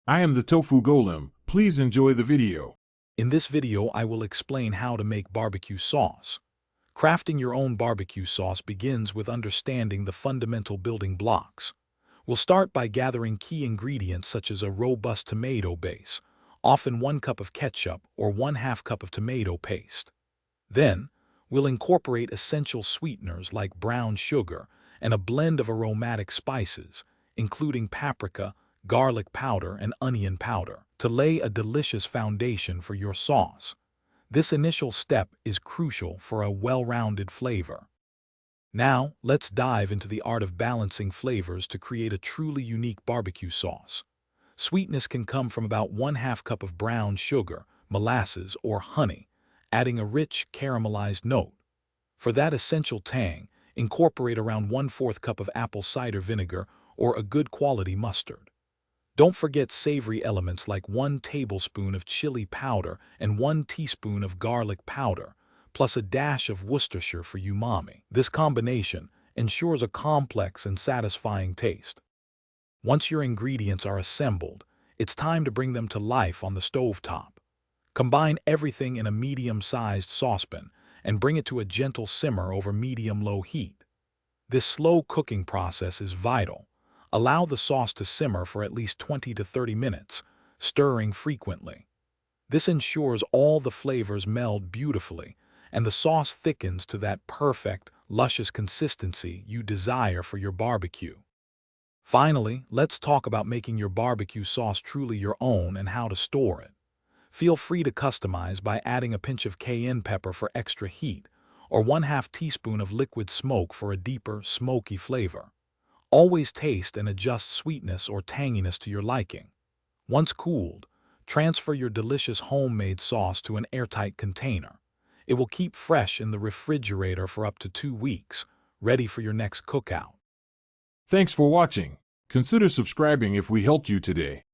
I am the Tofu Golem. Please enjoy the video. In this video, I will explain how to make barbecue sauce. Crafting your own barbecue sauce begins with understanding the fundamental building blocks. We'll start by gathering key ingredients such as a robust tomato base, often 1 cup of ketchup or 1/2 cup of tomato paste. Then, we'll incorporate essential sweeteners like brown sugar and a blend of aromatic spices, including paprika, garlic powder, and onion powder, to lay a delicious foundation for your sauce. This initial step is crucial for a well-rounded flavor. Now, let's dive into the art of balancing flavors to create a truly unique barbecue sauce. Sweetness can come from about 1/2 cup of brown sugar, molasses, or honey, adding a rich, caramelized note. For that essential tang, incorporate around 1/4 cup of apple cider vinegar or a good quality mustard. Don't forget savory elements like 1 tablespoon of chili powder and 1 teaspoon of garlic powder, plus a dash of Worcestershire for umami. This combination ensures a complex and satisfying taste. Once your ingredients are assembled, it's time to bring them to life on the stovetop. Combine everything in a medium-sized saucepan and bring it to a gentle simmer over medium-low heat. This slow cooking process is vital. Allow the sauce to simmer for at least 20 to 30 minutes, stirring frequently. This ensures all the flavors meld beautifully and the sauce thickens to that perfect, luscious consistency you desire for your barbecue. Finally, let's talk about making your barbecue sauce truly your own and how to store it. Feel free to customize by adding a pinch of cayenne pepper for extra heat or 1/2 teaspoon of liquid smoke for a deeper, smoky flavor. Always taste and adjust sweetness or tanginess to your liking. Once cooled, transfer your delicious homemade sauce to an airtight container. It will keep fresh in the refrigerator for up to 2 weeks, ready for your next cookout. Thanks for watching. Consider subscribing if we helped you today.